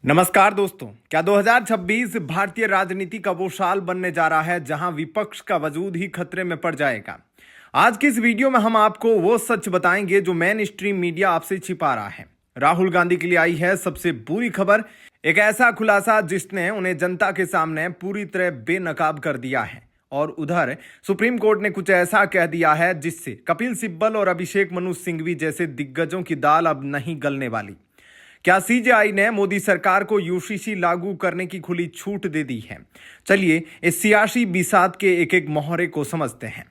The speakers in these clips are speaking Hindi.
नमस्कार दोस्तों, क्या 2026 भारतीय राजनीति का वो साल बनने जा रहा है जहां विपक्ष का वजूद ही खतरे में पड़ जाएगा। आज की इस वीडियो में हम आपको वो सच बताएंगे जो मेन स्ट्रीम मीडिया आपसे छिपा रहा है। राहुल गांधी के लिए आई है सबसे बुरी खबर, एक ऐसा खुलासा जिसने उन्हें जनता के सामने पूरी तरह बेनकाब कर दिया है। और उधर सुप्रीम कोर्ट ने कुछ ऐसा कह दिया है जिससे कपिल सिब्बल और अभिषेक मनु सिंघवी जैसे दिग्गजों की दाल अब नहीं गलने वाली। क्या सीजेआई ने मोदी सरकार को यूसीसी लागू करने की खुली छूट दे दी है? चलिए इस सियासी बिसात के एक एक मोहरे को समझते हैं।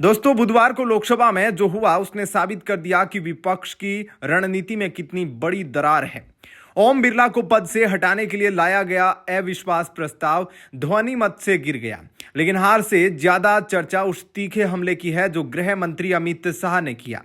दोस्तों, बुधवार को लोकसभा में जो हुआ उसने साबित कर दिया कि विपक्ष की रणनीति में कितनी बड़ी दरार है। ओम बिरला को पद से हटाने के लिए लाया गया अविश्वास प्रस्ताव ध्वनि मत से गिर गया, लेकिन हार से ज्यादा चर्चा उस तीखे हमले की है जो गृह मंत्री अमित शाह ने किया।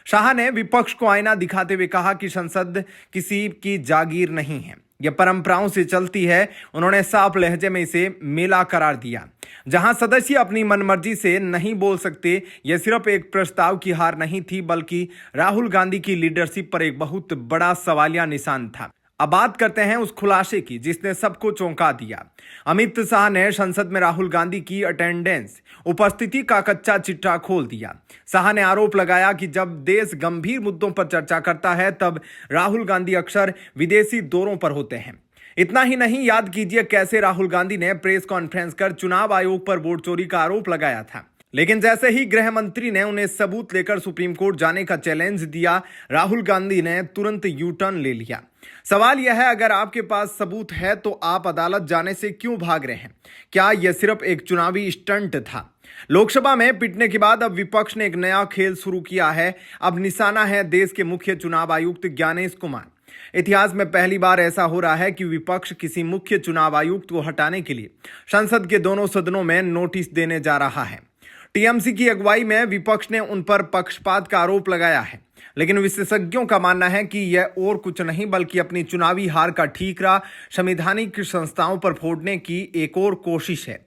शाह ने विपक्ष को आईना दिखाते हुए कहा कि संसद किसी की जागीर नहीं है, यह परंपराओं से चलती है। उन्होंने साफ लहजे में इसे मेला करार दिया जहां सदस्य अपनी मनमर्जी से नहीं बोल सकते। यह सिर्फ एक प्रस्ताव की हार नहीं थी, बल्कि राहुल गांधी की लीडरशिप पर एक बहुत बड़ा सवालिया निशान था। अब बात करते हैं उस खुलासे की जिसने सबको चौंका दिया। अमित शाह ने संसद में राहुल गांधी की अटेंडेंस उपस्थिति का कच्चा चिट्ठा खोल दिया। शाह ने आरोप लगाया कि जब देश गंभीर मुद्दों पर चर्चा करता है तब राहुल गांधी अक्सर विदेशी दौरों पर होते हैं। इतना ही नहीं, याद कीजिए कैसे राहुल गांधी ने प्रेस कॉन्फ्रेंस कर चुनाव आयोग पर वोट चोरी का आरोप लगाया था, लेकिन जैसे ही गृह मंत्री ने उन्हें सबूत लेकर सुप्रीम कोर्ट जाने का चैलेंज दिया, राहुल गांधी ने तुरंत यू टर्न ले लिया। सवाल यह है, अगर आपके पास सबूत है तो आप अदालत जाने से क्यों भाग रहे हैं? क्या यह सिर्फ एक चुनावी स्टंट था? लोकसभा में पिटने के बाद अब विपक्ष ने एक नया खेल शुरू किया है। अब निशाना है देश के मुख्य चुनाव आयुक्त ज्ञानेश कुमार। इतिहास में पहली बार ऐसा हो रहा है कि विपक्ष किसी मुख्य चुनाव आयुक्त को हटाने के लिए संसद के दोनों सदनों में नोटिस देने जा रहा है। टीएमसी की अगुवाई में विपक्ष ने उन पर पक्षपात का आरोप लगाया है, लेकिन विशेषज्ञों का मानना है कि यह और कुछ नहीं बल्कि अपनी चुनावी हार का ठीकरा संवैधानिक संस्थाओं पर फोड़ने की एक और कोशिश है।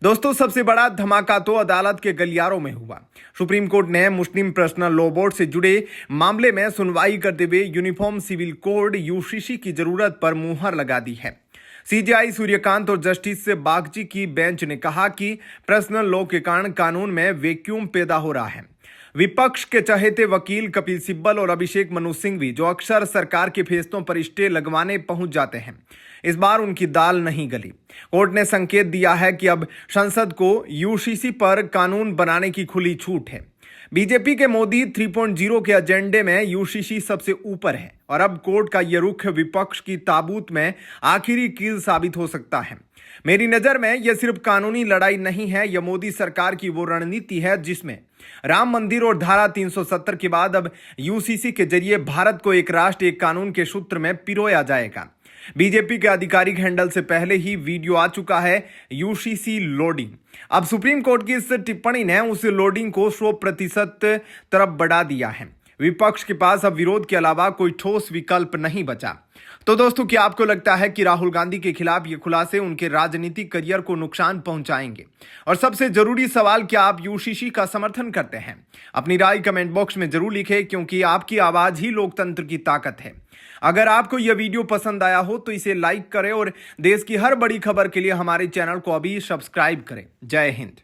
दोस्तों, सबसे बड़ा धमाका तो अदालत के गलियारों में हुआ। सुप्रीम कोर्ट ने मुस्लिम पर्सनल लॉ बोर्ड से जुड़े मामले में सुनवाई करते हुए यूनिफॉर्म सिविल कोड यूसीसी की जरूरत पर मुहर लगा दी है। सीजेआई सूर्यकांत और जस्टिस बागची की बेंच ने कहा कि पर्सनल लॉ के कारण कानून में वैक्यूम पैदा हो रहा है। विपक्ष के चहेते वकील कपिल सिब्बल और अभिषेक मनु सिंघवी, जो अक्सर सरकार के फैसलों पर स्टे लगवाने पहुंच जाते हैं, इस बार उनकी दाल नहीं गली। कोर्ट ने संकेत दिया है कि अब संसद को यूसीसी पर कानून बनाने की खुली छूट है। बीजेपी के मोदी 3.0 के एजेंडे में यूसीसी सबसे ऊपर है और अब कोर्ट का यह रुख विपक्ष की ताबूत में आखिरी कील साबित हो सकता है। मेरी नजर में यह सिर्फ कानूनी लड़ाई नहीं है, यह मोदी सरकार की वो रणनीति है जिसमें राम मंदिर और धारा 370 के बाद अब यूसीसी के जरिए भारत को एक राष्ट्र एक कानून के सूत्र में पिरोया जाएगा। बीजेपी के आधिकारिक हैंडल से पहले ही वीडियो आ चुका है यूसीसी लोडिंग। अब सुप्रीम कोर्ट की इस टिप्पणी ने उस लोडिंग को 100% तरफ बढ़ा दिया है। विपक्ष के पास अब विरोध के अलावा कोई ठोस विकल्प नहीं बचा। तो दोस्तों, क्या आपको लगता है कि राहुल गांधी के खिलाफ ये खुलासे उनके राजनीतिक करियर को नुकसान पहुंचाएंगे? और सबसे जरूरी सवाल, क्या आप यूसीसी का समर्थन करते हैं? अपनी राय कमेंट बॉक्स में जरूर लिखें, क्योंकि आपकी आवाज ही लोकतंत्र की ताकत है। अगर आपको यह वीडियो पसंद आया हो तो इसे लाइक करें और देश की हर बड़ी खबर के लिए हमारे चैनल को अभी सब्सक्राइब करें। जय हिंद।